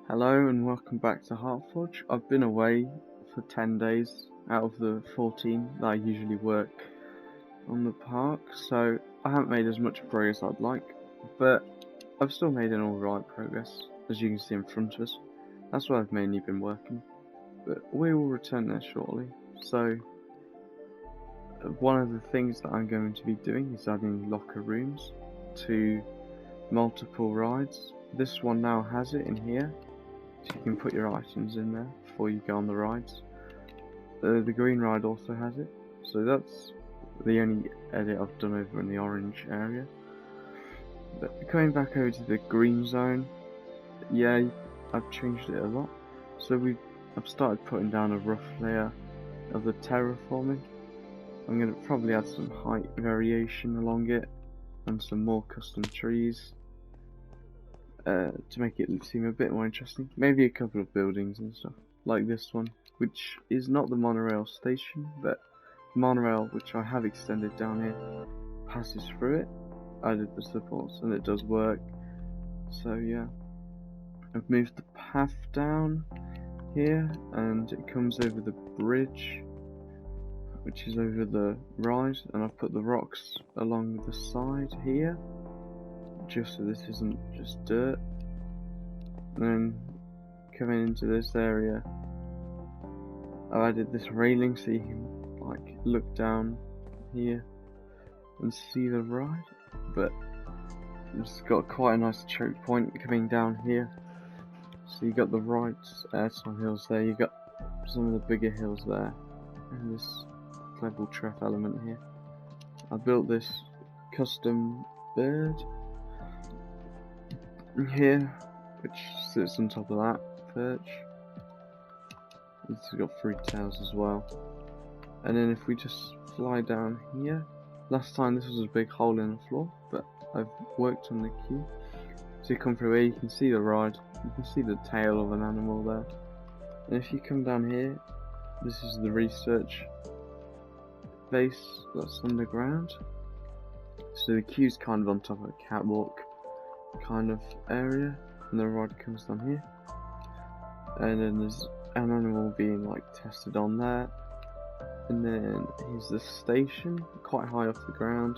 Hello and welcome back to Heartforge. I've been away for 10 days out of the 14 that I usually work on the park, so I haven't made as much progress as I'd like, but I've still made an alright progress, as you can see in front of us. That's where I've mainly been working, but we will return there shortly. So one of the things that I'm going to be doing is adding locker rooms to multiple rides. This one now has it in here. So you can put your items in there before you go on the rides. The green ride also has it, so that's the only edit I've done over in the orange area. But coming back over to the green zone, yeah, I've changed it a lot. So I've started putting down a rough layer of the terraforming. I'm going to probably add some height variation along it and some more custom trees. To make it seem a bit more interesting. Maybe a couple of buildings and stuff, like this one, which is not the monorail station, but the monorail, which I have extended down here, passes through it. I did the supports and it does work. So yeah, I've moved the path down here and it comes over the bridge, which is over the rise, and I've put the rocks along the side here, just so this isn't just dirt. And then coming into this area, I've added this railing so you can like look down here and see the ride, but it's got quite a nice choke point coming down here. So you got the some hills there, you got some of the bigger hills there, and this level trap element here. I built this custom bird here, which sits on top of that perch. It's got 3 tails as well. And then if we just fly down here, last time this was a big hole in the floor, but I've worked on the queue. So you come through here, you can see the ride, you can see the tail of an animal there. And if you come down here, this is the research base that's underground. So the queue's kind of on top of a catwalk kind of area, and the rod comes down here, and then there's an animal being like tested on there, and then here's the station, quite high off the ground.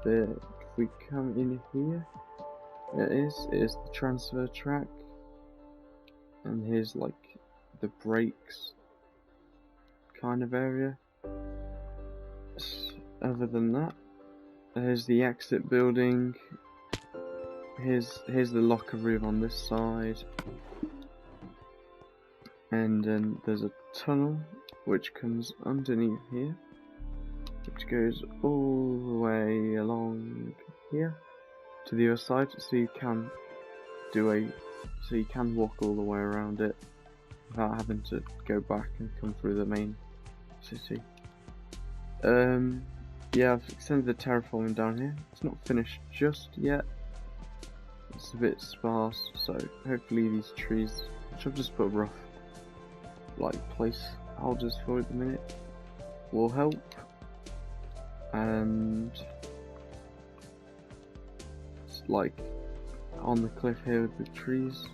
But if we come in here, it is the transfer track, and here's like the brakes kind of area. Other than that, there's the exit building. Here's the locker room on this side, and then there's a tunnel which comes underneath here, which goes all the way along here to the other side, so you can walk all the way around it without having to go back and come through the main city. Yeah, I've extended the terraforming down here. It's not finished just yet. It's a bit sparse, so hopefully these trees, which I've just put rough like placeholders for at the minute, will help. And it's like on the cliff here with the trees,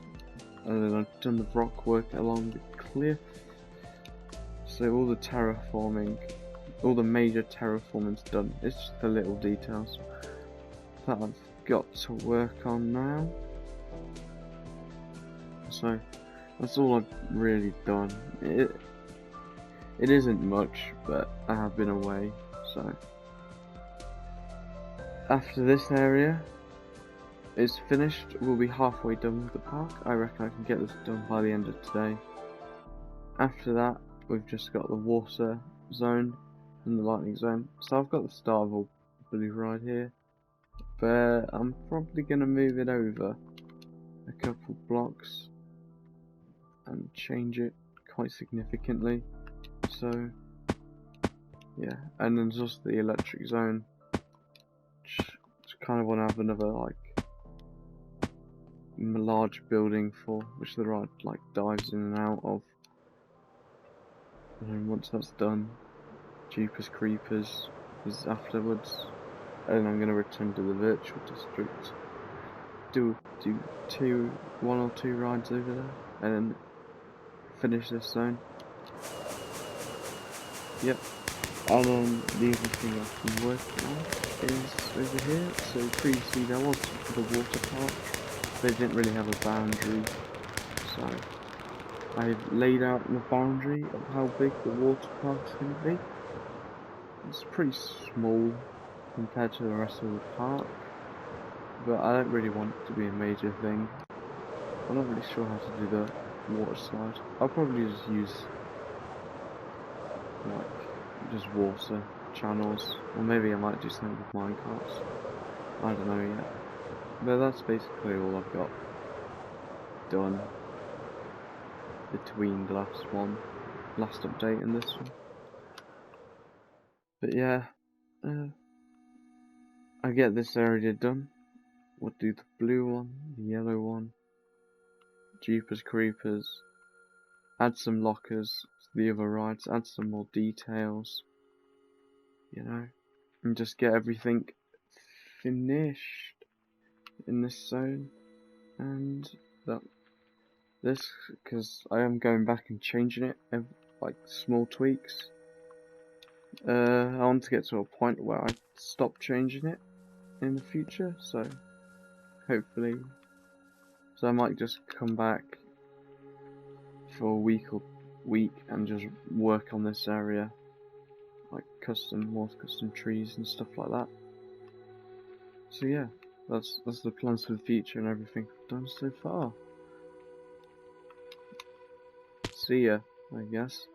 and then I've done the rock work along the cliff. So all the terraforming, all the major terraforming's done. It's just the little details that I've got to work on now. So that's all I've really done. It isn't much, but I have been away, so after this area is finished, we'll be halfway done with the park. I reckon I can get this done by the end of today. After that, we've just got the water zone and the lightning zone. So I've got the start of a blue ride here, but I'm probably going to move it over a couple blocks and change it quite significantly. So yeah, and then just the electric zone, which kind of want to have another like large building for which the ride like dives in and out of. And then once that's done, Jeepers Creepers is afterwards, and I'm going to return to the virtual district. do one or two rides over there, and then finish this zone. Yep. And then the other thing I've been working on is over here. So previously there was the water park, but it didn't really have a boundary. So I've laid out the boundary of how big the water park's going to be. It's pretty small compared to the rest of the park, but I don't really want it to be a major thing. I'm not really sure how to do the water slide. I'll probably just use like just water channels, or maybe I might do something with minecarts. I don't know yet. But that's basically all I've got done between the last update and this one. But yeah, I get this area done. We'll do the blue one, the yellow one, Jeepers Creepers, add some lockers to the other rides, add some more details, you know, and just get everything finished in this zone. And this, because I am going back and changing it, like small tweaks. I want to get to a point where I stop changing it in the future, so hopefully, so I might just come back for a week and just work on this area, like more custom trees and stuff like that. So yeah, that's the plans for the future and everything I've done so far. See ya, I guess.